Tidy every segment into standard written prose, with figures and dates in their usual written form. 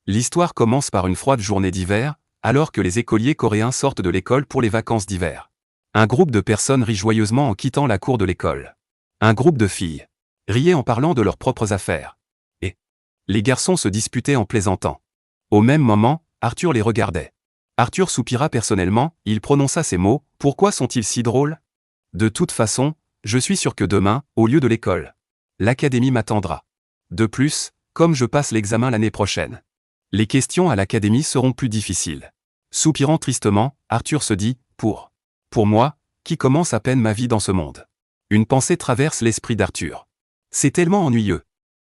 L'histoire commence par une froide journée d'hiver, alors que les écoliers coréens sortent de l'école pour les vacances d'hiver. Un groupe de personnes rit joyeusement en quittant la cour de l'école. Un groupe de filles riait en parlant de leurs propres affaires. Et les garçons se disputaient en plaisantant. Au même moment, Arthur les regardait. Arthur soupira personnellement, il prononça ces mots, « Pourquoi sont-ils si drôles ? De toute façon, je suis sûr que demain, au lieu de l'école, l'académie m'attendra. De plus, comme je passe l'examen l'année prochaine, les questions à l'académie seront plus difficiles. » Soupirant tristement, Arthur se dit, « Pour moi, qui commence à peine ma vie dans ce monde. » Une pensée traverse l'esprit d'Arthur. « C'est tellement ennuyeux, »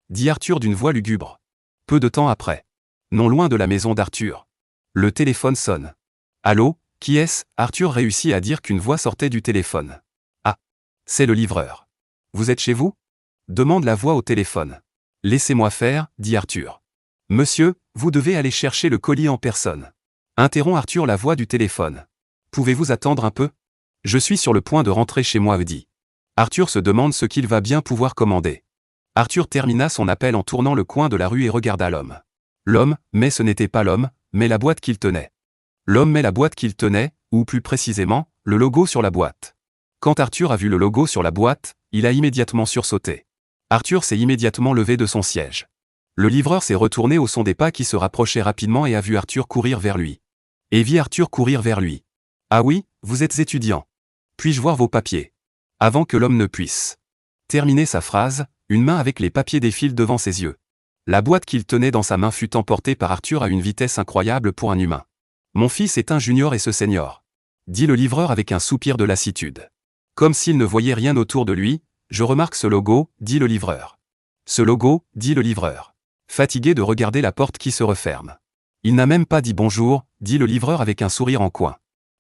dit Arthur d'une voix lugubre. Peu de temps après, non loin de la maison d'Arthur, le téléphone sonne. « Allô, qui est-ce » Arthur réussit à dire qu'une voix sortait du téléphone. « Ah, c'est le livreur. Vous êtes chez vous » demande la voix au téléphone. « Laissez-moi faire » dit Arthur. « Monsieur, vous devez aller chercher le colis en personne. » Interrompt Arthur la voix du téléphone. « Pouvez-vous attendre un peu ? Je suis sur le point de rentrer chez moi » dit. Arthur se demande ce qu'il va bien pouvoir commander. Arthur termina son appel en tournant le coin de la rue et regarda l'homme. L'homme, mais ce n'était pas l'homme, mais la boîte qu'il tenait. L'homme met la boîte qu'il tenait, ou plus précisément, le logo sur la boîte. Quand Arthur a vu le logo sur la boîte, il a immédiatement sursauté. Arthur s'est immédiatement levé de son siège. Le livreur s'est retourné au son des pas qui se rapprochaient rapidement et a vu Arthur courir vers lui. Et vit Arthur courir vers lui. « Ah oui, vous êtes étudiant. Puis-je voir vos papiers ?» Avant que l'homme ne puisse terminer sa phrase, une main avec les papiers défile devant ses yeux. La boîte qu'il tenait dans sa main fut emportée par Arthur à une vitesse incroyable pour un humain. « Mon fils est un junior et ce senior », dit le livreur avec un soupir de lassitude. Comme s'il ne voyait rien autour de lui, « Je remarque ce logo », dit le livreur. « Ce logo », dit le livreur, fatigué de regarder la porte qui se referme. « Il n'a même pas dit bonjour », dit le livreur avec un sourire en coin.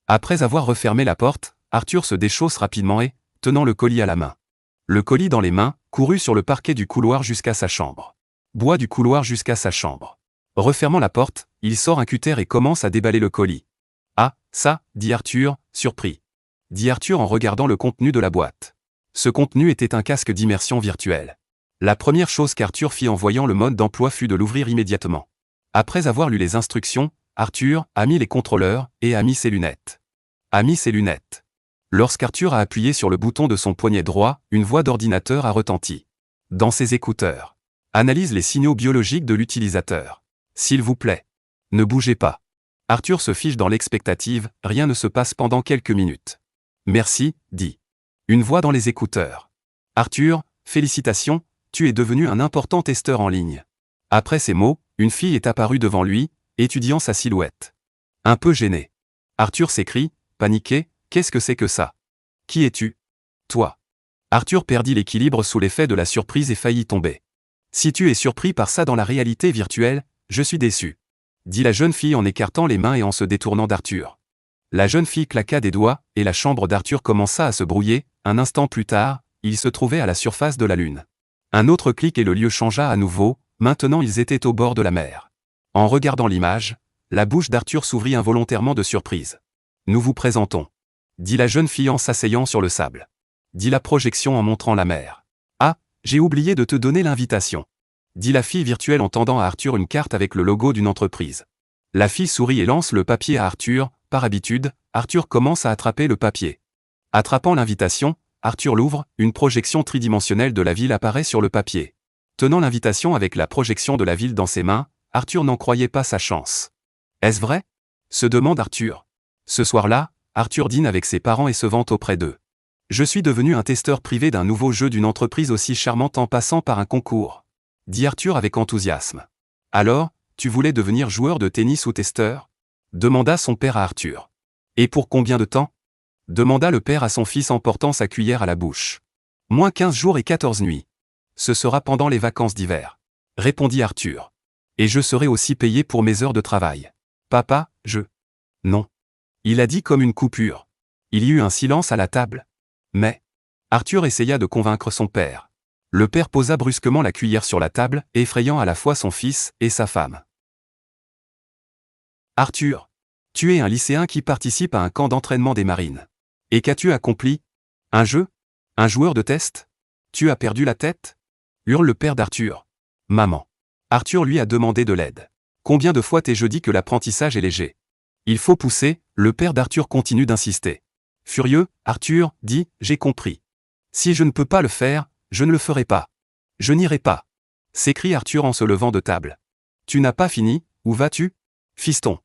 Après avoir refermé la porte, Arthur se déchausse rapidement et, tenant le colis à la main, le colis dans les mains, courut sur le parquet du couloir jusqu'à sa chambre. Bois du couloir jusqu'à sa chambre. Refermant la porte, il sort un cutter et commence à déballer le colis. « Ah, ça » dit Arthur, surpris. Dit Arthur en regardant le contenu de la boîte. Ce contenu était un casque d'immersion virtuelle. La première chose qu'Arthur fit en voyant le mode d'emploi fut de l'ouvrir immédiatement. Après avoir lu les instructions, Arthur a mis les contrôleurs et a mis ses lunettes. Lorsqu'Arthur a appuyé sur le bouton de son poignet droit, une voix d'ordinateur a retenti. Dans ses écouteurs. Analyse les signaux biologiques de l'utilisateur. S'il vous plaît. Ne bougez pas. Arthur se fige dans l'expectative, rien ne se passe pendant quelques minutes. Merci, dit une voix dans les écouteurs. Arthur, félicitations, tu es devenu un important testeur en ligne. Après ces mots, une fille est apparue devant lui, étudiant sa silhouette. Un peu gêné. Arthur s'écrie, paniqué, qu'est-ce que c'est que ça ? Qui es-tu ? Toi. Arthur perdit l'équilibre sous l'effet de la surprise et faillit tomber. Si tu es surpris par ça dans la réalité virtuelle, je suis déçu, dit la jeune fille en écartant les mains et en se détournant d'Arthur. La jeune fille claqua des doigts, et la chambre d'Arthur commença à se brouiller. Un instant plus tard, il se trouvait à la surface de la Lune. Un autre clic et le lieu changea à nouveau, maintenant ils étaient au bord de la mer. En regardant l'image, la bouche d'Arthur s'ouvrit involontairement de surprise. « Nous vous présentons », dit la jeune fille en s'asseyant sur le sable. Dit la projection en montrant la mer. « Ah, j'ai oublié de te donner l'invitation », dit la fille virtuelle en tendant à Arthur une carte avec le logo d'une entreprise. La fille sourit et lance le papier à Arthur. Par habitude, Arthur commence à attraper le papier. Attrapant l'invitation, Arthur l'ouvre, une projection tridimensionnelle de la ville apparaît sur le papier. Tenant l'invitation avec la projection de la ville dans ses mains, Arthur n'en croyait pas sa chance. « Est-ce vrai ?» se demande Arthur. Ce soir-là, Arthur dîne avec ses parents et se vante auprès d'eux. « Je suis devenu un testeur privé d'un nouveau jeu d'une entreprise aussi charmante en passant par un concours, » dit Arthur avec enthousiasme. « Alors, tu voulais devenir joueur de tennis ou testeur ?» demanda son père à Arthur. « Et pour combien de temps ?» demanda le père à son fils en portant sa cuillère à la bouche. « Moins 15 jours et 14 nuits. Ce sera pendant les vacances d'hiver, » répondit Arthur. « Et je serai aussi payé pour mes heures de travail. »« Papa, je... » »« Non. » Il a dit comme une coupure. Il y eut un silence à la table. Mais Arthur essaya de convaincre son père. Le père posa brusquement la cuillère sur la table, effrayant à la fois son fils et sa femme. « Arthur, tu es un lycéen qui participe à un camp d'entraînement des marines. Et qu'as-tu accompli ? Un jeu ? Un joueur de test ? Tu as perdu la tête ? Hurle le père d'Arthur. Maman. Arthur lui a demandé de l'aide. Combien de fois t'ai-je dit que l'apprentissage est léger? Il faut pousser, le père d'Arthur continue d'insister. Furieux, Arthur dit, j'ai compris. Si je ne peux pas le faire, je ne le ferai pas. Je n'irai pas. S'écrie Arthur en se levant de table. Tu n'as pas fini, où vas-tu? Fiston.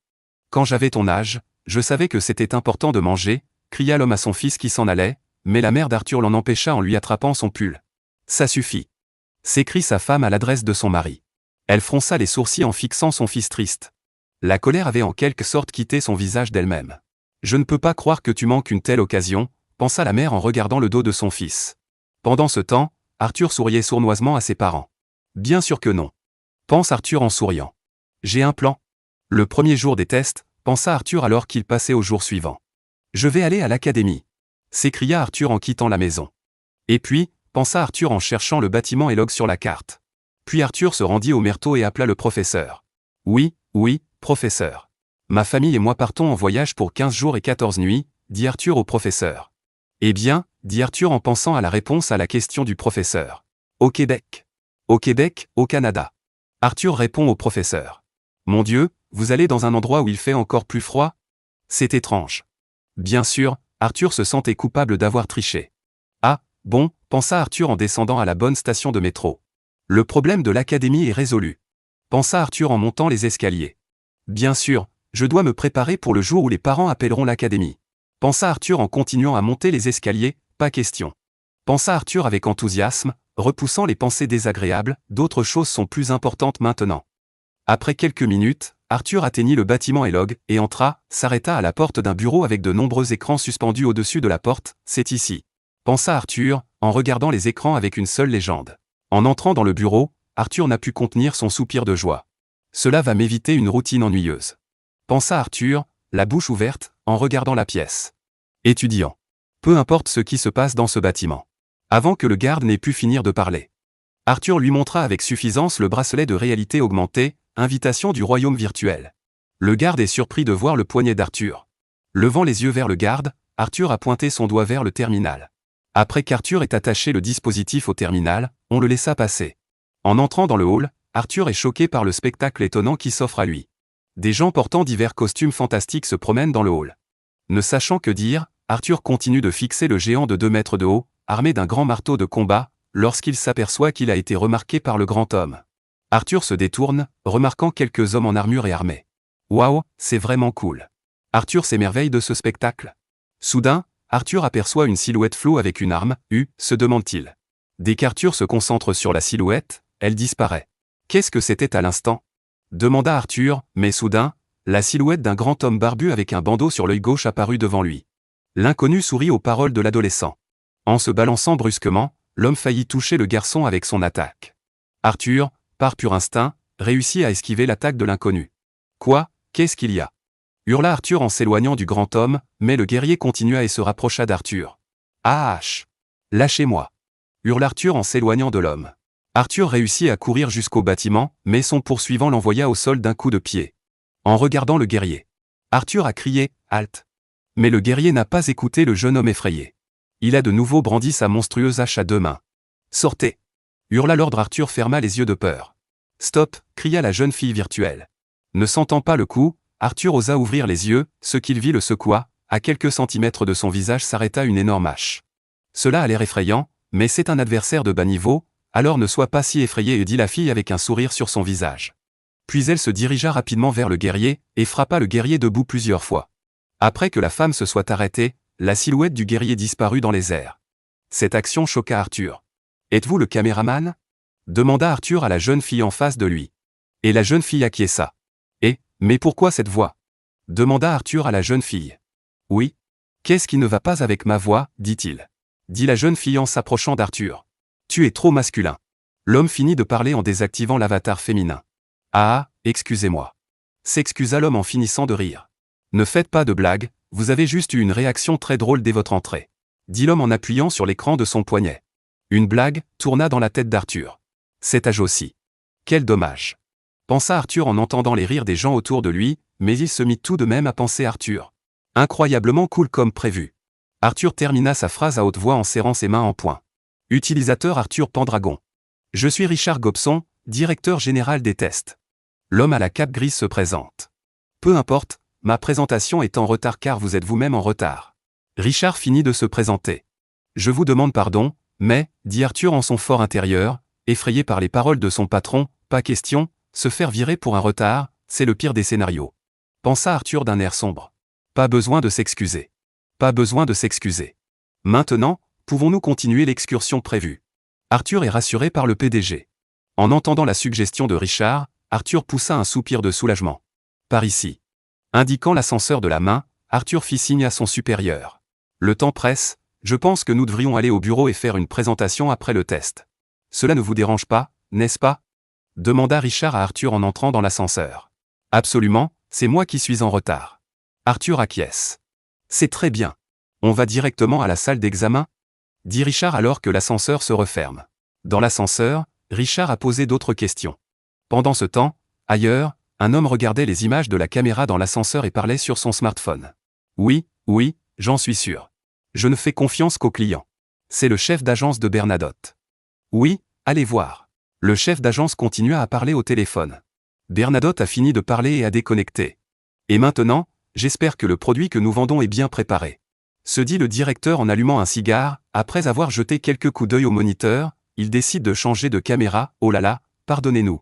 Quand j'avais ton âge, je savais que c'était important de manger, cria l'homme à son fils qui s'en allait, mais la mère d'Arthur l'en empêcha en lui attrapant son pull. Ça suffit. S'écrie sa femme à l'adresse de son mari. Elle fronça les sourcils en fixant son fils triste. La colère avait en quelque sorte quitté son visage d'elle-même. Je ne peux pas croire que tu manques une telle occasion, pensa la mère en regardant le dos de son fils. Pendant ce temps, Arthur souriait sournoisement à ses parents. Bien sûr que non. Pense Arthur en souriant. J'ai un plan. Le premier jour des tests, pensa Arthur alors qu'il passait au jour suivant. Je vais aller à l'académie. S'écria Arthur en quittant la maison. Et puis, pensa Arthur en cherchant le bâtiment Elog sur la carte. Puis Arthur se rendit au merteau et appela le professeur. Oui, professeur. Ma famille et moi partons en voyage pour 15 jours et 14 nuits, dit Arthur au professeur. Eh bien, dit Arthur en pensant à la réponse à la question du professeur. Au Québec. Au Québec, au Canada. Arthur répond au professeur. Mon Dieu, vous allez dans un endroit où il fait encore plus froid? C'est étrange. Bien sûr, Arthur se sentait coupable d'avoir triché. Ah, bon, pensa Arthur en descendant à la bonne station de métro. Le problème de l'académie est résolu. Pensa Arthur en montant les escaliers. Bien sûr, je dois me préparer pour le jour où les parents appelleront l'académie. Pensa Arthur en continuant à monter les escaliers, pas question. Pensa Arthur avec enthousiasme, repoussant les pensées désagréables, d'autres choses sont plus importantes maintenant. Après quelques minutes, Arthur atteignit le bâtiment Elog et entra, s'arrêta à la porte d'un bureau avec de nombreux écrans suspendus au-dessus de la porte, c'est ici. Pensa Arthur, en regardant les écrans avec une seule légende. En entrant dans le bureau, Arthur n'a pu contenir son soupir de joie. Cela va m'éviter une routine ennuyeuse. Pensa Arthur, la bouche ouverte, en regardant la pièce. Étudiant. Peu importe ce qui se passe dans ce bâtiment. Avant que le garde n'ait pu finir de parler. Arthur lui montra avec suffisance le bracelet de réalité augmentée, invitation du royaume virtuel. Le garde est surpris de voir le poignet d'Arthur. Levant les yeux vers le garde, Arthur a pointé son doigt vers le terminal. Après qu'Arthur ait attaché le dispositif au terminal, on le laissa passer. En entrant dans le hall, Arthur est choqué par le spectacle étonnant qui s'offre à lui. Des gens portant divers costumes fantastiques se promènent dans le hall. Ne sachant que dire, Arthur continue de fixer le géant de 2 mètres de haut, armé d'un grand marteau de combat, lorsqu'il s'aperçoit qu'il a été remarqué par le grand homme. Arthur se détourne, remarquant quelques hommes en armure et armés. Waouh, c'est vraiment cool. Arthur s'émerveille de ce spectacle. Soudain, Arthur aperçoit une silhouette floue avec une arme, se demande-t-il. Dès qu'Arthur se concentre sur la silhouette, elle disparaît. Qu'est-ce que c'était à l'instant? Demanda Arthur, mais soudain, la silhouette d'un grand homme barbu avec un bandeau sur l'œil gauche apparut devant lui. L'inconnu sourit aux paroles de l'adolescent. En se balançant brusquement, l'homme faillit toucher le garçon avec son attaque. Arthur, par pur instinct, réussit à esquiver l'attaque de l'inconnu. Quoi, qu'est-ce qu'il y a? Hurla Arthur en s'éloignant du grand homme, mais le guerrier continua et se rapprocha d'Arthur. Ah, lâchez-moi! Hurla Arthur en s'éloignant de l'homme. Arthur réussit à courir jusqu'au bâtiment, mais son poursuivant l'envoya au sol d'un coup de pied. En regardant le guerrier, Arthur a crié « Halte !» Mais le guerrier n'a pas écouté le jeune homme effrayé. Il a de nouveau brandi sa monstrueuse hache à 2 mains. « Sortez !» hurla Lord Arthur ferma les yeux de peur. « Stop !» cria la jeune fille virtuelle. Ne sentant pas le coup, Arthur osa ouvrir les yeux, ce qu'il vit le secoua, à quelques centimètres de son visage s'arrêta une énorme hache. Cela a l'air effrayant, mais c'est un adversaire de bas niveau, alors ne sois pas si effrayé, dit la fille avec un sourire sur son visage. Puis elle se dirigea rapidement vers le guerrier, et frappa le guerrier debout plusieurs fois. Après que la femme se soit arrêtée, la silhouette du guerrier disparut dans les airs. Cette action choqua Arthur. « Êtes-vous le caméraman ?» demanda Arthur à la jeune fille en face de lui. Et la jeune fille acquiesça. « Mais pourquoi cette voix ?» demanda Arthur à la jeune fille. « Oui. Qu'est-ce qui ne va pas avec ma voix ?» dit-il. Dit la jeune fille en s'approchant d'Arthur. « Tu es trop masculin. » L'homme finit de parler en désactivant l'avatar féminin. « Ah, excusez-moi. » s'excusa l'homme en finissant de rire. « Ne faites pas de blagues, vous avez juste eu une réaction très drôle dès votre entrée. » dit l'homme en appuyant sur l'écran de son poignet. Une blague tourna dans la tête d'Arthur. Cet âge aussi. Quel dommage. Pensa Arthur en entendant les rires des gens autour de lui, mais il se mit tout de même à penser Arthur. Incroyablement cool comme prévu. Arthur termina sa phrase à haute voix en serrant ses mains en poing. Utilisateur Arthur Pendragon. Je suis Richard Gobson, directeur général des tests. L'homme à la cape grise se présente. Peu importe, ma présentation est en retard car vous êtes vous-même en retard. Richard finit de se présenter. Je vous demande pardon, mais, dit Arthur en son fort intérieur, effrayé par les paroles de son patron, pas question, se faire virer pour un retard, c'est le pire des scénarios. Pensa Arthur d'un air sombre. Pas besoin de s'excuser. Pas besoin de s'excuser. Maintenant, pouvons-nous continuer l'excursion prévue? Arthur est rassuré par le PDG. En entendant la suggestion de Richard, Arthur poussa un soupir de soulagement. Par ici. Indiquant l'ascenseur de la main, Arthur fit signe à son supérieur. Le temps presse, je pense que nous devrions aller au bureau et faire une présentation après le test. Cela ne vous dérange pas, n'est-ce pas? Demanda Richard à Arthur en entrant dans l'ascenseur. Absolument, c'est moi qui suis en retard. Arthur acquiesce. C'est très bien. On va directement à la salle d'examen? Dit Richard alors que l'ascenseur se referme. Dans l'ascenseur, Richard a posé d'autres questions. Pendant ce temps, ailleurs, un homme regardait les images de la caméra dans l'ascenseur et parlait sur son smartphone. Oui, j'en suis sûr. Je ne fais confiance qu'aux clients. C'est le chef d'agence de Bernadotte. Oui, allez voir. Le chef d'agence continua à parler au téléphone. Bernadotte a fini de parler et a déconnecté. Et maintenant, j'espère que le produit que nous vendons est bien préparé. Se dit le directeur en allumant un cigare, après avoir jeté quelques coups d'œil au moniteur, il décide de changer de caméra, oh là là, pardonnez-nous.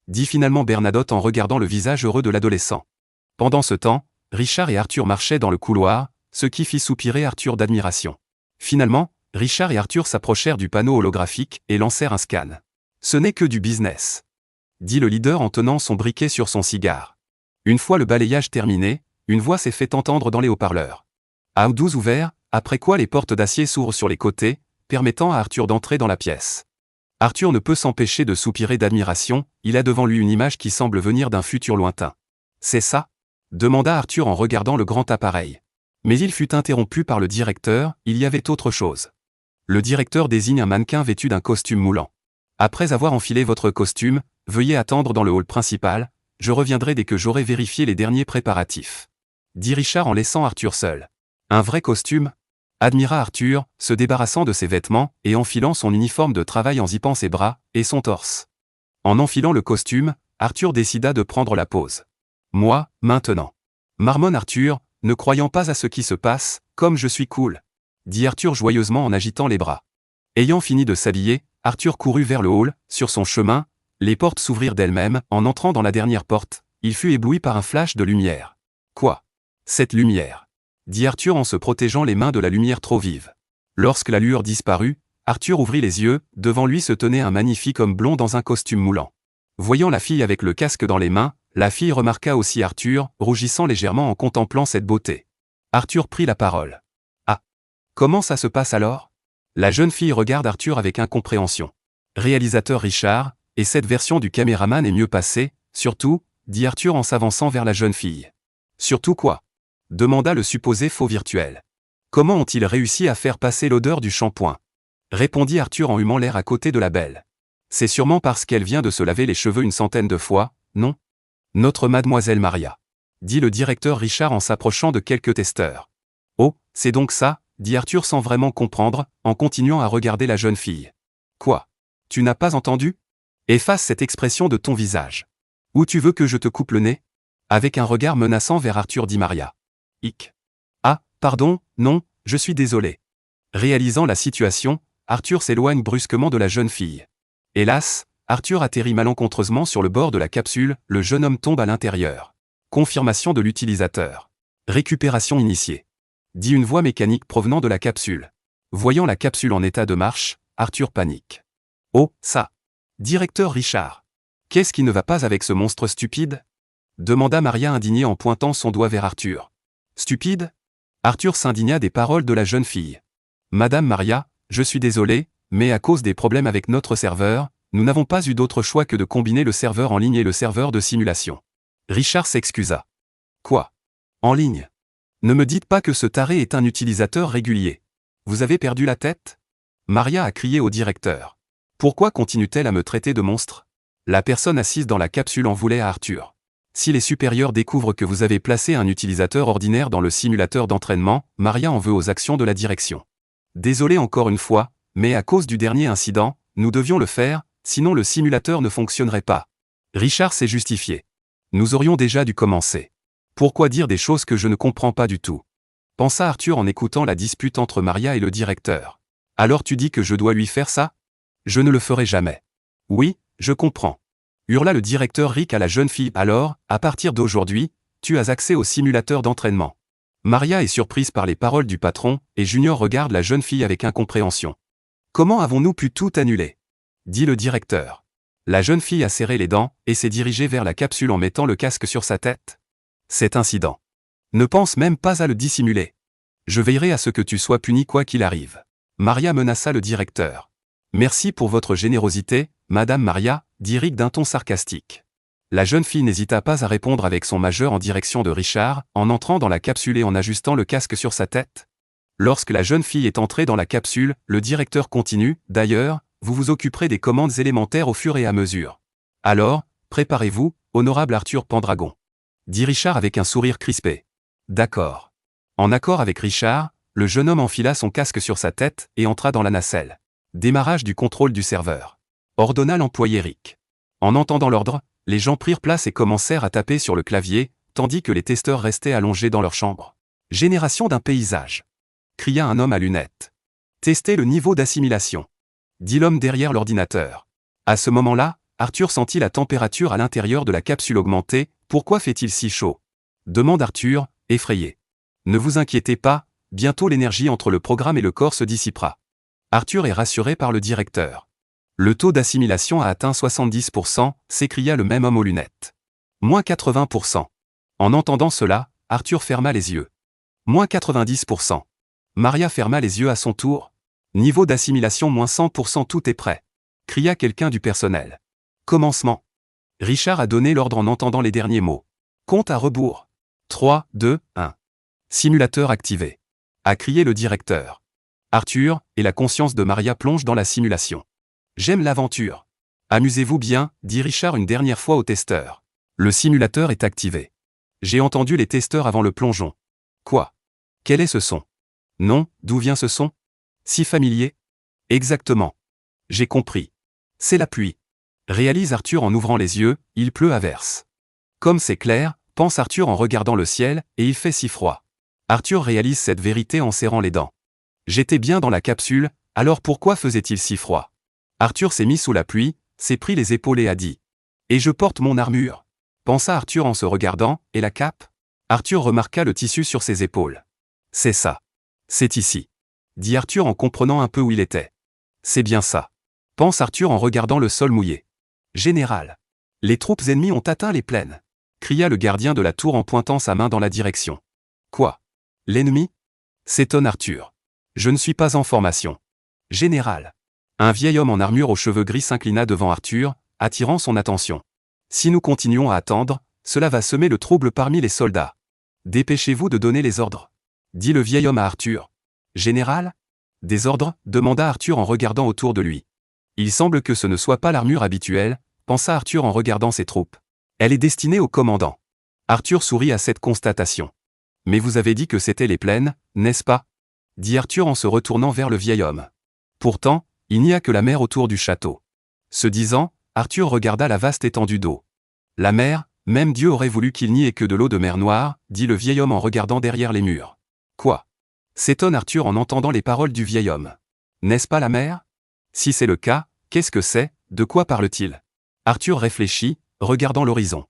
Dit finalement Bernadotte en regardant le visage heureux de l'adolescent. Pendant ce temps, Richard et Arthur marchaient dans le couloir, ce qui fit soupirer Arthur d'admiration. Finalement, Richard et Arthur s'approchèrent du panneau holographique et lancèrent un scan. Ce n'est que du business. Dit le leader en tenant son briquet sur son cigare. Une fois le balayage terminé, une voix s'est fait entendre dans les haut-parleurs. A12 ouvert, après quoi les portes d'acier s'ouvrent sur les côtés, permettant à Arthur d'entrer dans la pièce. Arthur ne peut s'empêcher de soupirer d'admiration, il a devant lui une image qui semble venir d'un futur lointain. C'est ça? Demanda Arthur en regardant le grand appareil. Mais il fut interrompu par le directeur, il y avait autre chose. Le directeur désigne un mannequin vêtu d'un costume moulant. Après avoir enfilé votre costume, veuillez attendre dans le hall principal, je reviendrai dès que j'aurai vérifié les derniers préparatifs. Dit Richard en laissant Arthur seul. Un vrai costume? Admira Arthur, se débarrassant de ses vêtements et enfilant son uniforme de travail en zippant ses bras et son torse. En enfilant le costume, Arthur décida de prendre la pause. Moi, maintenant. Marmonne Arthur, ne croyant pas à ce qui se passe, comme je suis cool. Dit Arthur joyeusement en agitant les bras. Ayant fini de s'habiller, Arthur courut vers le hall, sur son chemin, les portes s'ouvrirent d'elles-mêmes, en entrant dans la dernière porte, il fut ébloui par un flash de lumière. Quoi? Cette lumière? Dit Arthur en se protégeant les mains de la lumière trop vive. Lorsque la lueur disparut, Arthur ouvrit les yeux, devant lui se tenait un magnifique homme blond dans un costume moulant. Voyant la fille avec le casque dans les mains, la fille remarqua aussi Arthur, rougissant légèrement en contemplant cette beauté. Arthur prit la parole. Ah! Comment ça se passe alors? La jeune fille regarde Arthur avec incompréhension. Réalisateur Richard, et cette version du caméraman est mieux passée, surtout, dit Arthur en s'avançant vers la jeune fille. Surtout quoi? Demanda le supposé faux virtuel. Comment ont-ils réussi à faire passer l'odeur du shampoing? Répondit Arthur en humant l'air à côté de la belle. C'est sûrement parce qu'elle vient de se laver les cheveux une centaine de fois, non? Notre mademoiselle Maria. Dit le directeur Richard en s'approchant de quelques testeurs. Oh, c'est donc ça, dit Arthur sans vraiment comprendre, en continuant à regarder la jeune fille. Quoi? Tu n'as pas entendu? Efface cette expression de ton visage. Où tu veux que je te coupe le nez? Avec un regard menaçant vers Arthur dit Maria. Hic. Ah, pardon, non, je suis désolé. Réalisant la situation, Arthur s'éloigne brusquement de la jeune fille. Hélas, Arthur atterrit malencontreusement sur le bord de la capsule, le jeune homme tombe à l'intérieur. Confirmation de l'utilisateur. Récupération initiée. Dit une voix mécanique provenant de la capsule. Voyant la capsule en état de marche, Arthur panique. Oh, ça! Directeur Richard. Qu'est-ce qui ne va pas avec ce monstre stupide? Demanda Maria indignée en pointant son doigt vers Arthur. Stupide? Arthur s'indigna des paroles de la jeune fille. Madame Maria, je suis désolé, mais à cause des problèmes avec notre serveur, nous n'avons pas eu d'autre choix que de combiner le serveur en ligne et le serveur de simulation. Richard s'excusa. Quoi? En ligne? Ne me dites pas que ce taré est un utilisateur régulier. Vous avez perdu la tête? Maria a crié au directeur. Pourquoi continue-t-elle à me traiter de monstre? La personne assise dans la capsule en voulait à Arthur. Si les supérieurs découvrent que vous avez placé un utilisateur ordinaire dans le simulateur d'entraînement, Maria en veut aux actions de la direction. Désolé encore une fois, mais à cause du dernier incident, nous devions le faire, sinon le simulateur ne fonctionnerait pas. Richard s'est justifié. Nous aurions déjà dû commencer. Pourquoi dire des choses que je ne comprends pas du tout? Pensa Arthur en écoutant la dispute entre Maria et le directeur. Alors tu dis que je dois lui faire ça? Je ne le ferai jamais. Oui, je comprends. Hurla le directeur Rick à la jeune fille. Alors, à partir d'aujourd'hui, tu as accès au simulateur d'entraînement. Maria est surprise par les paroles du patron, et Junior regarde la jeune fille avec incompréhension. Comment avons-nous pu tout annuler? Dit le directeur. La jeune fille a serré les dents, et s'est dirigée vers la capsule en mettant le casque sur sa tête. Cet incident. Ne pense même pas à le dissimuler. Je veillerai à ce que tu sois puni quoi qu'il arrive. Maria menaça le directeur. Merci pour votre générosité, Madame Maria, dit Rick d'un ton sarcastique. La jeune fille n'hésita pas à répondre avec son majeur en direction de Richard, en entrant dans la capsule et en ajustant le casque sur sa tête. Lorsque la jeune fille est entrée dans la capsule, le directeur continue, d'ailleurs, vous vous occuperez des commandes élémentaires au fur et à mesure. Alors, préparez-vous, honorable Arthur Pendragon. Dit Richard avec un sourire crispé. D'accord. En accord avec Richard, le jeune homme enfila son casque sur sa tête et entra dans la nacelle. Démarrage du contrôle du serveur. Ordonna l'employé Rick. En entendant l'ordre, les gens prirent place et commencèrent à taper sur le clavier, tandis que les testeurs restaient allongés dans leur chambre. Génération d'un paysage. Cria un homme à lunettes. Testez le niveau d'assimilation. Dit l'homme derrière l'ordinateur. À ce moment-là, Arthur sentit la température à l'intérieur de la capsule augmenter. Pourquoi fait-il si chaud? Demande Arthur, effrayé. Ne vous inquiétez pas, bientôt l'énergie entre le programme et le corps se dissipera. Arthur est rassuré par le directeur. Le taux d'assimilation a atteint 70%, s'écria le même homme aux lunettes. Moins 80%. En entendant cela, Arthur ferma les yeux. Moins 90%. Maria ferma les yeux à son tour. Niveau d'assimilation moins 100%, tout est prêt. Cria quelqu'un du personnel. Commencement. Richard a donné l'ordre en entendant les derniers mots. Compte à rebours. 3, 2, 1. Simulateur activé. A crié le directeur. Arthur, et la conscience de Maria plongent dans la simulation. J'aime l'aventure. Amusez-vous bien, dit Richard une dernière fois au testeur. Le simulateur est activé. J'ai entendu les testeurs avant le plongeon. Quoi? Quel est ce son? Non, d'où vient ce son? Si familier? Exactement. J'ai compris. C'est la pluie. Réalise Arthur en ouvrant les yeux, il pleut à verse. Comme c'est clair, pense Arthur en regardant le ciel, et il fait si froid. Arthur réalise cette vérité en serrant les dents. J'étais bien dans la capsule, alors pourquoi faisait-il si froid? Arthur s'est mis sous la pluie, s'est pris les épaules et a dit. Et je porte mon armure. Pensa Arthur en se regardant, et la cape? Arthur remarqua le tissu sur ses épaules. C'est ça. C'est ici. Dit Arthur en comprenant un peu où il était. C'est bien ça. Pense Arthur en regardant le sol mouillé. Général. Les troupes ennemies ont atteint les plaines. Cria le gardien de la tour en pointant sa main dans la direction. Quoi? L'ennemi? S'étonne Arthur. Je ne suis pas en formation. Général. Un vieil homme en armure aux cheveux gris s'inclina devant Arthur, attirant son attention. Si nous continuons à attendre, cela va semer le trouble parmi les soldats. Dépêchez-vous de donner les ordres. Dit le vieil homme à Arthur. Général? Des ordres? Demanda Arthur en regardant autour de lui. Il semble que ce ne soit pas l'armure habituelle, pensa Arthur en regardant ses troupes. Elle est destinée au commandant. Arthur sourit à cette constatation. Mais vous avez dit que c'était les plaines, n'est-ce pas? Dit Arthur en se retournant vers le vieil homme. Pourtant, il n'y a que la mer autour du château. Ce disant, Arthur regarda la vaste étendue d'eau. La mer, même Dieu aurait voulu qu'il n'y ait que de l'eau de mer Noire, dit le vieil homme en regardant derrière les murs. Quoi? S'étonne Arthur en entendant les paroles du vieil homme. N'est-ce pas la mer? Si c'est le cas, qu'est-ce que c'est? De quoi parle-t-il? Arthur réfléchit, regardant l'horizon.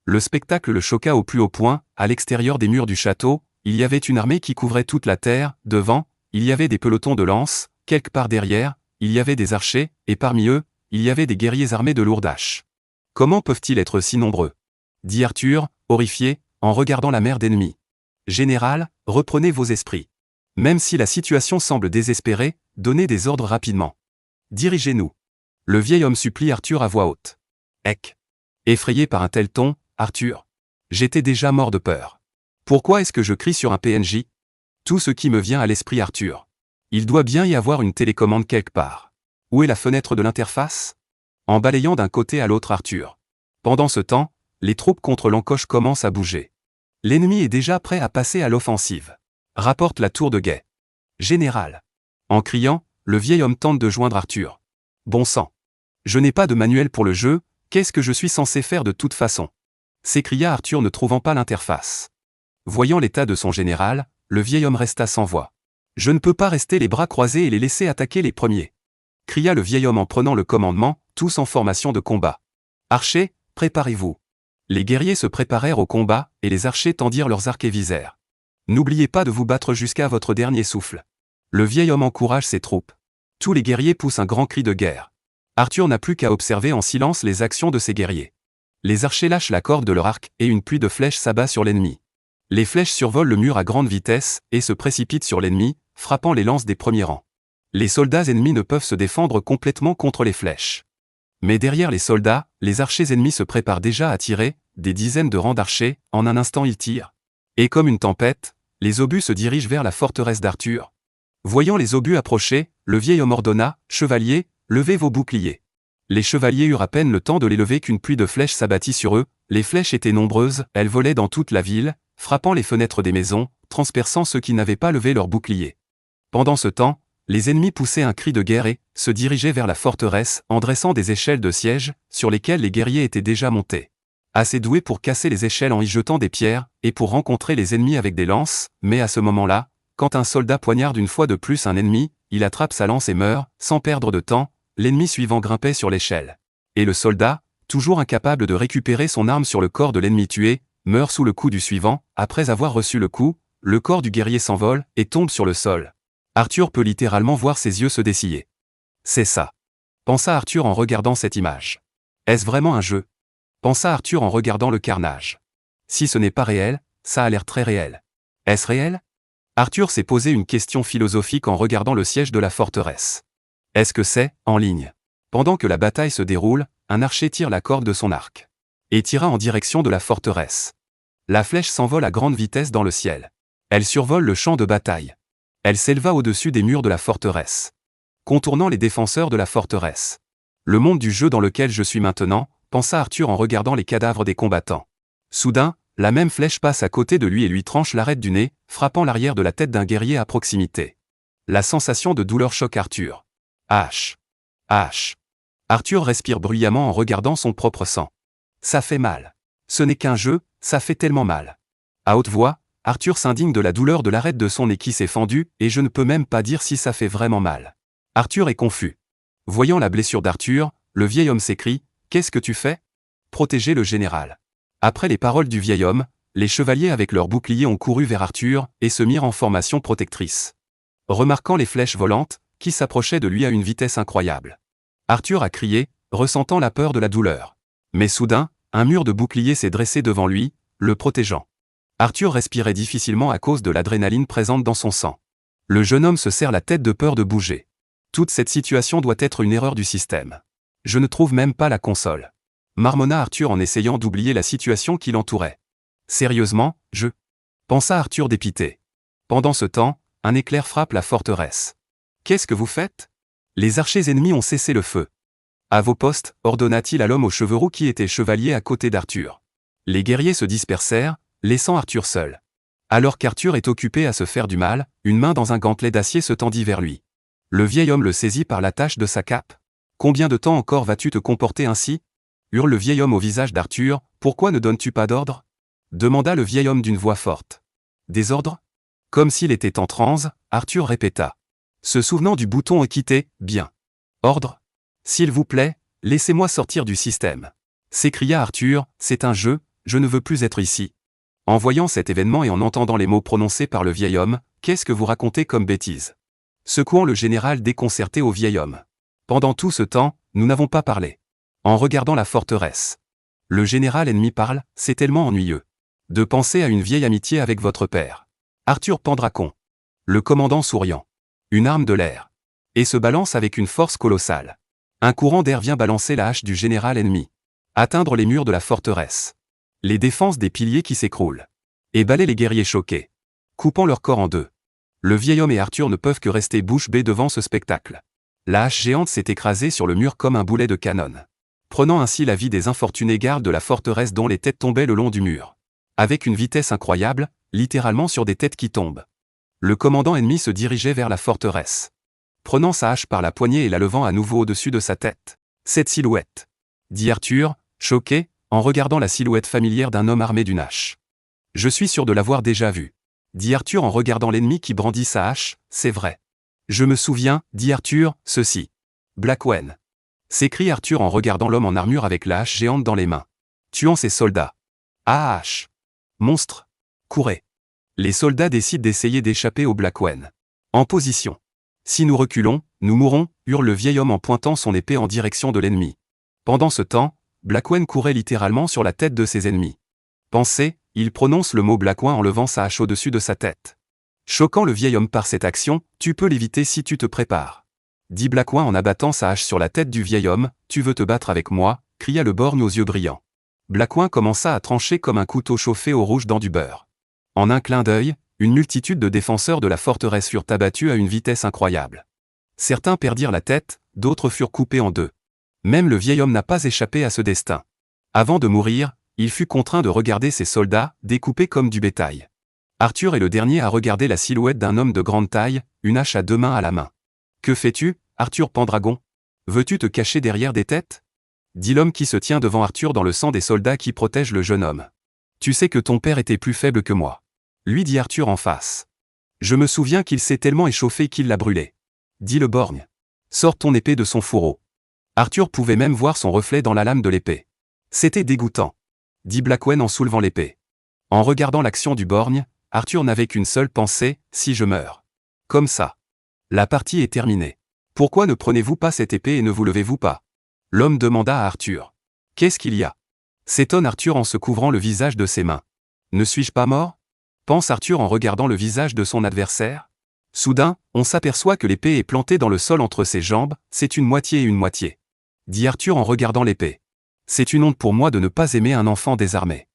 Le spectacle le choqua au plus haut point, à l'extérieur des murs du château, il y avait une armée qui couvrait toute la terre, devant, il y avait des pelotons de lances, quelque part derrière, il y avait des archers, et parmi eux, il y avait des guerriers armés de lourdes haches. Comment peuvent-ils être si nombreux? Dit Arthur, horrifié, en regardant la mer d'ennemis. Général, reprenez vos esprits. Même si la situation semble désespérée, donnez des ordres rapidement. Dirigez-nous. Le vieil homme supplie Arthur à voix haute. Ec. Effrayé par un tel ton, Arthur. J'étais déjà mort de peur. Pourquoi est-ce que je crie sur un PNJ? Tout ce qui me vient à l'esprit Arthur. Il doit bien y avoir une télécommande quelque part. Où est la fenêtre de l'interface? En balayant d'un côté à l'autre Arthur. Pendant ce temps, les troupes contre l'encoche commencent à bouger. L'ennemi est déjà prêt à passer à l'offensive. Rapporte la tour de guet. Général. En criant, le vieil homme tente de joindre Arthur. Bon sang. Je n'ai pas de manuel pour le jeu, qu'est-ce que je suis censé faire de toute façon? s'écria Arthur ne trouvant pas l'interface. Voyant l'état de son général, le vieil homme resta sans voix. « Je ne peux pas rester les bras croisés et les laisser attaquer les premiers !» cria le vieil homme en prenant le commandement, tous en formation de combat. « Archers, préparez-vous !» Les guerriers se préparèrent au combat, et les archers tendirent leurs arcs et visèrent. « N'oubliez pas de vous battre jusqu'à votre dernier souffle. » Le vieil homme encourage ses troupes. Tous les guerriers poussent un grand cri de guerre. Arthur n'a plus qu'à observer en silence les actions de ses guerriers. Les archers lâchent la corde de leur arc et une pluie de flèches s'abat sur l'ennemi. Les flèches survolent le mur à grande vitesse et se précipitent sur l'ennemi, frappant les lances des premiers rangs. Les soldats ennemis ne peuvent se défendre complètement contre les flèches. Mais derrière les soldats, les archers ennemis se préparent déjà à tirer, des dizaines de rangs d'archers, en un instant ils tirent. Et comme une tempête, les obus se dirigent vers la forteresse d'Arthur. Voyant les obus approcher, le vieil homme ordonna, « Chevaliers, levez vos boucliers. » Les chevaliers eurent à peine le temps de les lever qu'une pluie de flèches s'abattit sur eux, les flèches étaient nombreuses, elles volaient dans toute la ville, frappant les fenêtres des maisons, transperçant ceux qui n'avaient pas levé leurs boucliers. Pendant ce temps, les ennemis poussaient un cri de guerre et se dirigeaient vers la forteresse en dressant des échelles de siège, sur lesquelles les guerriers étaient déjà montés. Assez doués pour casser les échelles en y jetant des pierres, et pour rencontrer les ennemis avec des lances, mais à ce moment-là, quand un soldat poignarde une fois de plus un ennemi, il attrape sa lance et meurt, sans perdre de temps, l'ennemi suivant grimpait sur l'échelle. Et le soldat, toujours incapable de récupérer son arme sur le corps de l'ennemi tué, meurt sous le coup du suivant, après avoir reçu le coup, le corps du guerrier s'envole et tombe sur le sol. Arthur peut littéralement voir ses yeux se dessiller. C'est ça. Pensa Arthur en regardant cette image. Est-ce vraiment un jeu? Pensa Arthur en regardant le carnage. Si ce n'est pas réel, ça a l'air très réel. Est-ce réel? Arthur s'est posé une question philosophique en regardant le siège de la forteresse. Est-ce que c'est en ligne? Pendant que la bataille se déroule, un archer tire la corde de son arc et tira en direction de la forteresse. La flèche s'envole à grande vitesse dans le ciel. Elle survole le champ de bataille. Elle s'éleva au-dessus des murs de la forteresse, contournant les défenseurs de la forteresse. Le monde du jeu dans lequel je suis maintenant, pensa Arthur en regardant les cadavres des combattants. Soudain, la même flèche passe à côté de lui et lui tranche l'arête du nez, frappant l'arrière de la tête d'un guerrier à proximité. La sensation de douleur choque Arthur. H. H. Arthur respire bruyamment en regardant son propre sang. Ça fait mal. Ce n'est qu'un jeu, ça fait tellement mal. À haute voix, Arthur s'indigne de la douleur de l'arête de son nez qui s'est fendue, et je ne peux même pas dire si ça fait vraiment mal. Arthur est confus. Voyant la blessure d'Arthur, le vieil homme s'écrie, « Qu'est-ce que tu fais? » Protéger le général. Après les paroles du vieil homme, les chevaliers avec leurs boucliers ont couru vers Arthur, et se mirent en formation protectrice. Remarquant les flèches volantes, qui s'approchaient de lui à une vitesse incroyable. Arthur a crié, ressentant la peur de la douleur. Mais soudain, un mur de boucliers s'est dressé devant lui, le protégeant. Arthur respirait difficilement à cause de l'adrénaline présente dans son sang. Le jeune homme se serre la tête de peur de bouger. Toute cette situation doit être une erreur du système. Je ne trouve même pas la console. Marmonna Arthur en essayant d'oublier la situation qui l'entourait. Sérieusement, pensa Arthur dépité. Pendant ce temps, un éclair frappe la forteresse. Qu'est-ce que vous faites? Les archers ennemis ont cessé le feu. À vos postes, ordonna-t-il à l'homme aux cheveux roux qui était chevalier à côté d'Arthur. Les guerriers se dispersèrent, laissant Arthur seul. Alors qu'Arthur est occupé à se faire du mal, une main dans un gantelet d'acier se tendit vers lui. Le vieil homme le saisit par l'attache de sa cape. « Combien de temps encore vas-tu te comporter ainsi ?» hurle le vieil homme au visage d'Arthur. « Pourquoi ne donnes-tu pas d'ordre ?» demanda le vieil homme d'une voix forte. « Des ordres ?» Comme s'il était en transe, Arthur répéta. Se souvenant du bouton quitté, « Bien. Ordre ? S'il vous plaît, laissez-moi sortir du système. » s'écria Arthur, « C'est un jeu, je ne veux plus être ici. » En voyant cet événement et en entendant les mots prononcés par le vieil homme, « Qu'est-ce que vous racontez comme bêtise ?» secouant le général déconcerté au vieil homme. Pendant tout ce temps, nous n'avons pas parlé. En regardant la forteresse. Le général ennemi parle, c'est tellement ennuyeux. De penser à une vieille amitié avec votre père. Arthur Pendracon. Le commandant souriant. Une arme de l'air. Et se balance avec une force colossale. Un courant d'air vient balancer la hache du général ennemi. Atteindre les murs de la forteresse. Les défenses des piliers qui s'écroulent. Et balayer les guerriers choqués. Coupant leur corps en deux. Le vieil homme et Arthur ne peuvent que rester bouche bée devant ce spectacle. La hache géante s'est écrasée sur le mur comme un boulet de canon. Prenant ainsi la vie des infortunés gardes de la forteresse dont les têtes tombaient le long du mur. Avec une vitesse incroyable, littéralement sur des têtes qui tombent. Le commandant ennemi se dirigeait vers la forteresse. Prenant sa hache par la poignée et la levant à nouveau au-dessus de sa tête. Cette silhouette, dit Arthur, choqué, en regardant la silhouette familière d'un homme armé d'une hache. Je suis sûr de l'avoir déjà vu, dit Arthur en regardant l'ennemi qui brandit sa hache, c'est vrai. Je me souviens, dit Arthur, ceci. Blackwen. S'écrie Arthur en regardant l'homme en armure avec la hache géante dans les mains. Tuant ses soldats. Ah hache. Monstre. Courez. Les soldats décident d'essayer d'échapper au Blackwen. En position. Si nous reculons, nous mourrons, hurle le vieil homme en pointant son épée en direction de l'ennemi. Pendant ce temps, Blackwen courait littéralement sur la tête de ses ennemis. Pensez, il prononce le mot Blackwen en levant sa hache au-dessus de sa tête. Choquant le vieil homme par cette action, tu peux l'éviter si tu te prépares. Dit Blackwen en abattant sa hache sur la tête du vieil homme, tu veux te battre avec moi, cria le borgne aux yeux brillants. Blackwen commença à trancher comme un couteau chauffé au rouge dans du beurre. En un clin d'œil, une multitude de défenseurs de la forteresse furent abattus à une vitesse incroyable. Certains perdirent la tête, d'autres furent coupés en deux. Même le vieil homme n'a pas échappé à ce destin. Avant de mourir, il fut contraint de regarder ses soldats, découpés comme du bétail. Arthur est le dernier à regarder la silhouette d'un homme de grande taille, une hache à 2 mains à la main. Que fais-tu, Arthur Pendragon? Veux-tu te cacher derrière des têtes? Dit l'homme qui se tient devant Arthur dans le sang des soldats qui protègent le jeune homme. Tu sais que ton père était plus faible que moi. Lui dit Arthur en face. Je me souviens qu'il s'est tellement échauffé qu'il l'a brûlé. Dit le borgne. Sors ton épée de son fourreau. Arthur pouvait même voir son reflet dans la lame de l'épée. C'était dégoûtant. Dit Blackwen en soulevant l'épée. En regardant l'action du borgne, Arthur n'avait qu'une seule pensée, si je meurs. Comme ça. La partie est terminée. Pourquoi ne prenez-vous pas cette épée et ne vous levez-vous pas? L'homme demanda à Arthur. Qu'est-ce qu'il y a? S'étonne Arthur en se couvrant le visage de ses mains. Ne suis-je pas mort? Pense Arthur en regardant le visage de son adversaire. Soudain, on s'aperçoit que l'épée est plantée dans le sol entre ses jambes, c'est une moitié et une moitié. Dit Arthur en regardant l'épée. C'est une honte pour moi de ne pas aimer un enfant désarmé.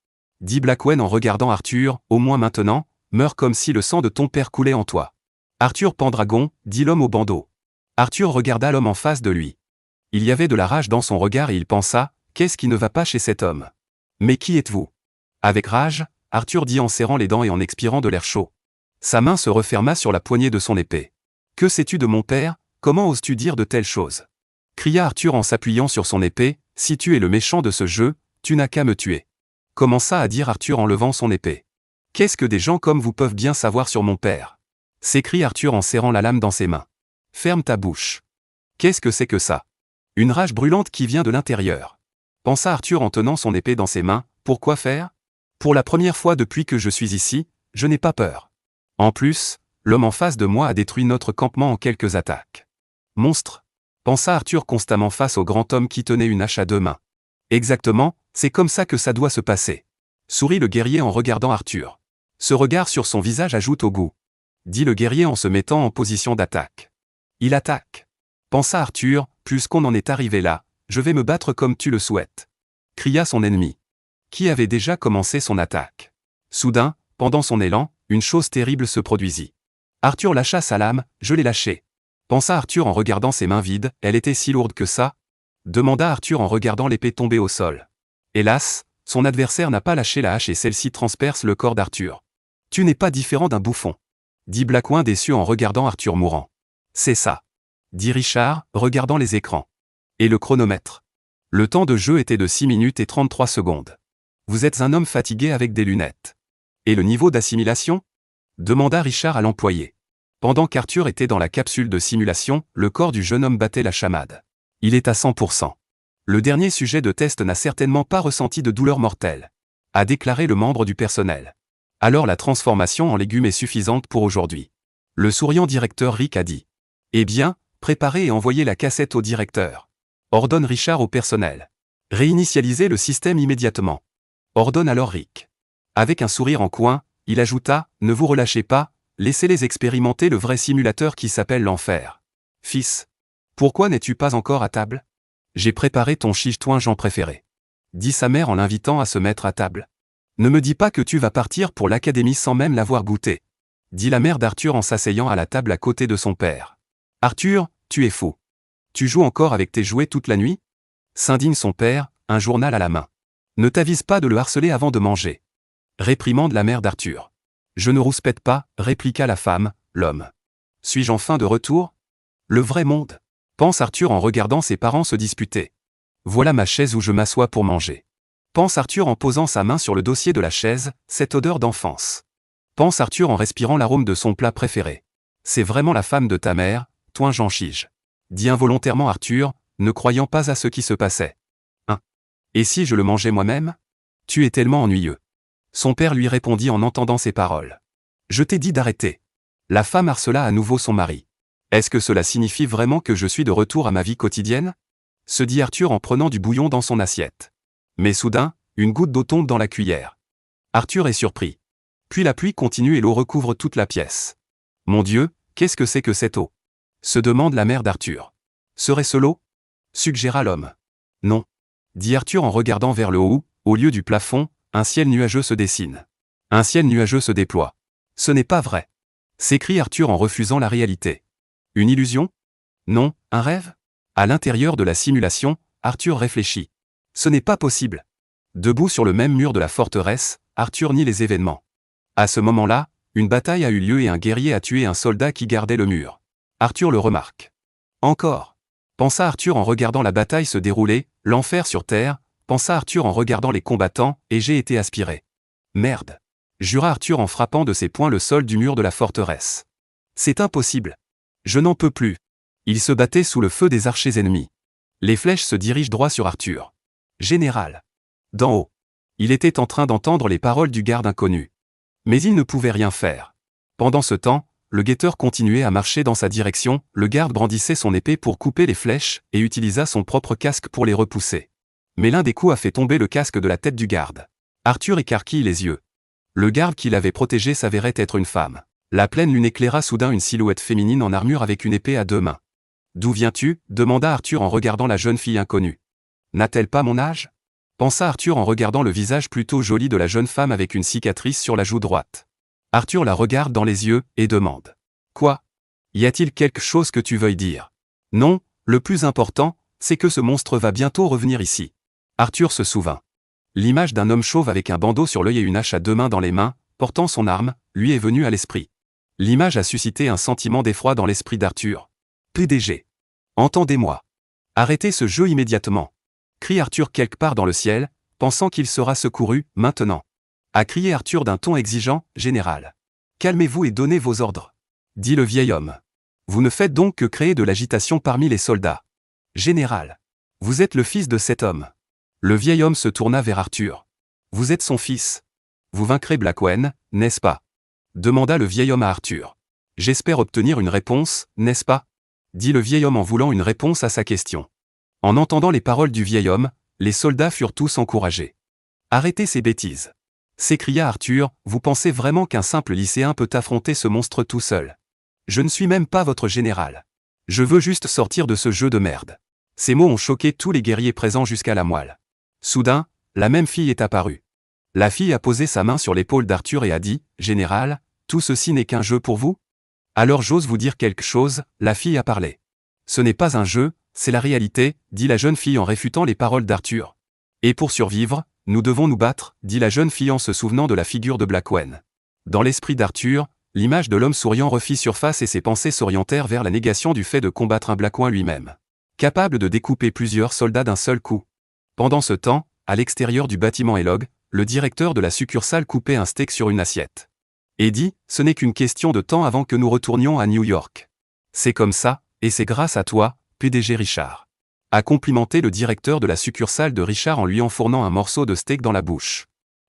Dit Blackwen en regardant Arthur, au moins maintenant, meurs comme si le sang de ton père coulait en toi. Arthur Pendragon, dit l'homme au bandeau. Arthur regarda l'homme en face de lui. Il y avait de la rage dans son regard et il pensa, qu'est-ce qui ne va pas chez cet homme? Mais qui êtes-vous? Avec rage, Arthur dit en serrant les dents et en expirant de l'air chaud. Sa main se referma sur la poignée de son épée. Que sais-tu de mon père? Comment oses-tu dire de telles choses? Cria Arthur en s'appuyant sur son épée, si tu es le méchant de ce jeu, tu n'as qu'à me tuer. Commença à dire Arthur en levant son épée. Qu'est-ce que des gens comme vous peuvent bien savoir sur mon père? S'écrie Arthur en serrant la lame dans ses mains. Ferme ta bouche. Qu'est-ce que c'est que ça? Une rage brûlante qui vient de l'intérieur. Pensa Arthur en tenant son épée dans ses mains, pourquoi faire? Pour la première fois depuis que je suis ici, je n'ai pas peur. En plus, l'homme en face de moi a détruit notre campement en quelques attaques. Monstre, pensa Arthur constamment face au grand homme qui tenait une hache à 2 mains. Exactement, c'est comme ça que ça doit se passer. Sourit le guerrier en regardant Arthur. Ce regard sur son visage ajoute au goût. Dit le guerrier en se mettant en position d'attaque. Il attaque. Pensa Arthur, puisqu'on en est arrivé là, je vais me battre comme tu le souhaites. Cria son ennemi. Qui avait déjà commencé son attaque. Soudain, pendant son élan, une chose terrible se produisit. Arthur lâcha sa lame, je l'ai lâchée. Pensa Arthur en regardant ses mains vides, elle était si lourde que ça? Demanda Arthur en regardant l'épée tomber au sol. Hélas, son adversaire n'a pas lâché la hache et celle-ci transperce le corps d'Arthur. Tu n'es pas différent d'un bouffon. Dit Blackwen déçu en regardant Arthur mourant. C'est ça. Dit Richard, regardant les écrans. Et le chronomètre. Le temps de jeu était de 6 minutes et 33 secondes. Vous êtes un homme fatigué avec des lunettes. Et le niveau d'assimilation? Demanda Richard à l'employé. Pendant qu'Arthur était dans la capsule de simulation, le corps du jeune homme battait la chamade. Il est à 100%. Le dernier sujet de test n'a certainement pas ressenti de douleur mortelle. A déclaré le membre du personnel. Alors la transformation en légumes est suffisante pour aujourd'hui. Le souriant directeur Rick a dit. Eh bien, préparez et envoyez la cassette au directeur. Ordonne Richard au personnel. Réinitialisez le système immédiatement. Ordonne alors Rick. Avec un sourire en coin, il ajouta, ne vous relâchez pas, laissez-les expérimenter le vrai simulateur qui s'appelle l'enfer. Fils. Pourquoi n'es-tu pas encore à table? J'ai préparé ton chiche-touin préféré. Dit sa mère en l'invitant à se mettre à table. Ne me dis pas que tu vas partir pour l'académie sans même l'avoir goûté. Dit la mère d'Arthur en s'asseyant à la table à côté de son père. Arthur, tu es fou. Tu joues encore avec tes jouets toute la nuit? S'indigne son père, un journal à la main. Ne t'avise pas de le harceler avant de manger. Réprimande la mère d'Arthur. Je ne rouspète pas, répliqua la femme, l'homme. Suis-je enfin de retour? Le vrai monde? Pense Arthur en regardant ses parents se disputer. Voilà ma chaise où je m'assois pour manger. Pense Arthur en posant sa main sur le dossier de la chaise, cette odeur d'enfance. Pense Arthur en respirant l'arôme de son plat préféré. C'est vraiment la femme de ta mère, toi Jean Chige. Dit involontairement Arthur, ne croyant pas à ce qui se passait. Hein? Et si je le mangeais moi-même? Tu es tellement ennuyeux. Son père lui répondit en entendant ces paroles. Je t'ai dit d'arrêter. La femme harcela à nouveau son mari. Est-ce que cela signifie vraiment que je suis de retour à ma vie quotidienne? Se dit Arthur en prenant du bouillon dans son assiette. Mais soudain, une goutte d'eau tombe dans la cuillère. Arthur est surpris. Puis la pluie continue et l'eau recouvre toute la pièce. Mon Dieu, qu'est-ce que c'est que cette eau? Se demande la mère d'Arthur. Serait-ce l'eau? Suggéra l'homme. Non. Dit Arthur en regardant vers le haut, au lieu du plafond, un ciel nuageux se dessine. Un ciel nuageux se déploie. Ce n'est pas vrai. S'écrie Arthur en refusant la réalité. Une illusion? Non, un rêve? À l'intérieur de la simulation, Arthur réfléchit. Ce n'est pas possible. Debout sur le même mur de la forteresse, Arthur nie les événements. À ce moment-là, une bataille a eu lieu et un guerrier a tué un soldat qui gardait le mur. Arthur le remarque. Encore. Pensa Arthur en regardant la bataille se dérouler, l'enfer sur terre, pensa Arthur en regardant les combattants, et j'ai été aspiré. Merde. Jura Arthur en frappant de ses poings le sol du mur de la forteresse. C'est impossible. Je n'en peux plus. Il se battait sous le feu des archers ennemis. Les flèches se dirigent droit sur Arthur. Général. D'en haut. Il était en train d'entendre les paroles du garde inconnu. Mais il ne pouvait rien faire. Pendant ce temps, le guetteur continuait à marcher dans sa direction, le garde brandissait son épée pour couper les flèches et utilisa son propre casque pour les repousser. Mais l'un des coups a fait tomber le casque de la tête du garde. Arthur écarquille les yeux. Le garde qui l'avait protégé s'avérait être une femme. La pleine lune éclaira soudain une silhouette féminine en armure avec une épée à deux mains. « D'où viens-tu » demanda Arthur en regardant la jeune fille inconnue. « N'a-t-elle pas mon âge » pensa Arthur en regardant le visage plutôt joli de la jeune femme avec une cicatrice sur la joue droite. Arthur la regarde dans les yeux et demande. « Quoi? Y a-t-il quelque chose que tu veuilles dire ?»« Non, le plus important, c'est que ce monstre va bientôt revenir ici. » Arthur se souvint. L'image d'un homme chauve avec un bandeau sur l'œil et une hache à deux mains dans les mains, portant son arme, lui est venue à l'esprit. L'image a suscité un sentiment d'effroi dans l'esprit d'Arthur. « PDG. Entendez-moi. Arrêtez ce jeu immédiatement. » Crie Arthur quelque part dans le ciel, pensant qu'il sera secouru, maintenant. A crié Arthur d'un ton exigeant, « Général. Calmez-vous et donnez vos ordres. » dit le vieil homme. Vous ne faites donc que créer de l'agitation parmi les soldats. Général. Vous êtes le fils de cet homme. Le vieil homme se tourna vers Arthur. Vous êtes son fils. Vous vaincrez Blackwen, n'est-ce pas? Demanda le vieil homme à Arthur. J'espère obtenir une réponse, n'est-ce pas? Dit le vieil homme en voulant une réponse à sa question. En entendant les paroles du vieil homme, les soldats furent tous encouragés. Arrêtez ces bêtises. S'écria Arthur, vous pensez vraiment qu'un simple lycéen peut affronter ce monstre tout seul? Je ne suis même pas votre général. Je veux juste sortir de ce jeu de merde. Ces mots ont choqué tous les guerriers présents jusqu'à la moelle. Soudain, la même fille est apparue. La fille a posé sa main sur l'épaule d'Arthur et a dit, « Général, tout ceci n'est qu'un jeu pour vous? » Alors j'ose vous dire quelque chose, la fille a parlé. Ce n'est pas un jeu, c'est la réalité, dit la jeune fille en réfutant les paroles d'Arthur. Et pour survivre, nous devons nous battre, dit la jeune fille en se souvenant de la figure de Blackwen. Dans l'esprit d'Arthur, l'image de l'homme souriant refit surface et ses pensées s'orientèrent vers la négation du fait de combattre un Blackwen lui-même. Capable de découper plusieurs soldats d'un seul coup. Pendant ce temps, à l'extérieur du bâtiment Elog, le directeur de la succursale coupait un steak sur une assiette. Et dit, ce n'est qu'une question de temps avant que nous retournions à New York. C'est comme ça, et c'est grâce à toi, PDG Richard. A complimenté le directeur de la succursale de Richard en lui enfournant un morceau de steak dans la bouche.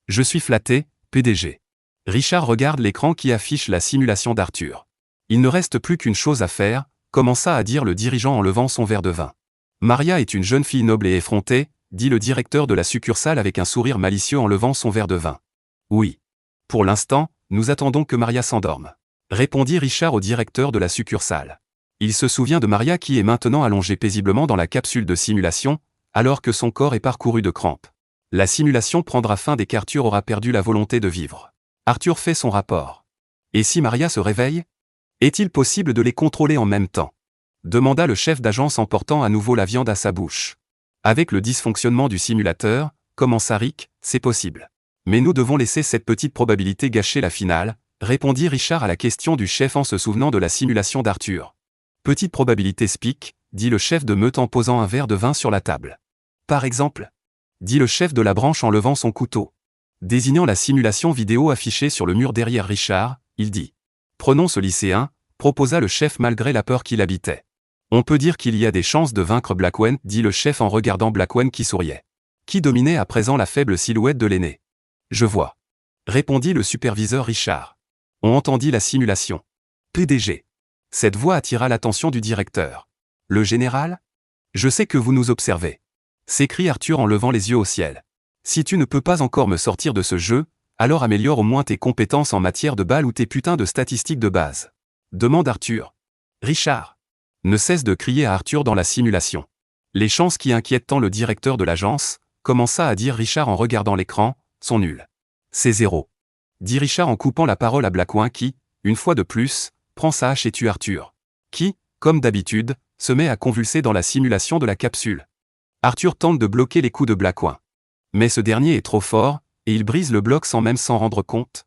Je suis flatté, PDG. Richard regarde l'écran qui affiche la simulation d'Arthur. Il ne reste plus qu'une chose à faire, commença à dire le dirigeant en levant son verre de vin. Maria est une jeune fille noble et effrontée, dit le directeur de la succursale avec un sourire malicieux en levant son verre de vin. Oui. Pour l'instant, nous attendons que Maria s'endorme. Répondit Richard au directeur de la succursale. Il se souvient de Maria qui est maintenant allongée paisiblement dans la capsule de simulation, alors que son corps est parcouru de crampes. La simulation prendra fin dès qu'Arthur aura perdu la volonté de vivre. Arthur fait son rapport. Et si Maria se réveille? Est-il possible de les contrôler en même temps? Demanda le chef d'agence en portant à nouveau la viande à sa bouche. Avec le dysfonctionnement du simulateur, commença Rick, c'est possible. Mais nous devons laisser cette petite probabilité gâcher la finale, répondit Richard à la question du chef en se souvenant de la simulation d'Arthur. Petite probabilité spic, dit le chef de meute en posant un verre de vin sur la table. Par exemple, dit le chef de la branche en levant son couteau. Désignant la simulation vidéo affichée sur le mur derrière Richard, il dit. Prenons ce lycéen, proposa le chef malgré la peur qu'il habitait. On peut dire qu'il y a des chances de vaincre Blackwen, dit le chef en regardant Blackwen qui souriait. Qui dominait à présent la faible silhouette de l'aîné. Je vois. Répondit le superviseur Richard. On entendit la simulation. PDG. Cette voix attira l'attention du directeur. Le général ? Je sais que vous nous observez. S'écrie Arthur en levant les yeux au ciel. Si tu ne peux pas encore me sortir de ce jeu, alors améliore au moins tes compétences en matière de balles ou tes putains de statistiques de base. Demande Arthur. Richard. Ne cesse de crier à Arthur dans la simulation. Les chances qui inquiètent tant le directeur de l'agence, commença à dire Richard en regardant l'écran, sont nulles. C'est 0. Dit Richard en coupant la parole à Blackwen qui, une fois de plus, prend sa hache et tue Arthur. Qui, comme d'habitude, se met à convulser dans la simulation de la capsule. Arthur tente de bloquer les coups de Blackwen. Mais ce dernier est trop fort, et il brise le bloc sans même s'en rendre compte.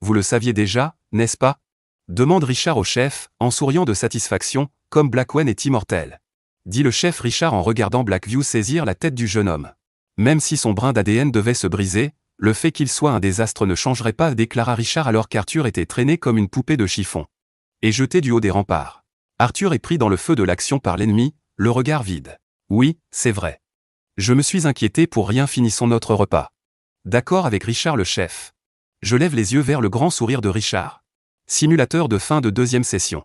Vous le saviez déjà, n'est-ce pas ? Demande Richard au chef, en souriant de satisfaction, comme Blackwen est immortel. Dit le chef Richard en regardant Blackview saisir la tête du jeune homme. Même si son brin d'ADN devait se briser, le fait qu'il soit un désastre ne changerait pas, déclara Richard alors qu'Arthur était traîné comme une poupée de chiffon. Et jeté du haut des remparts. Arthur est pris dans le feu de l'action par l'ennemi, le regard vide. Oui, c'est vrai. Je me suis inquiété pour rien, finissons notre repas. D'accord avec Richard le chef. Je lève les yeux vers le grand sourire de Richard. Simulateur de fin de deuxième session.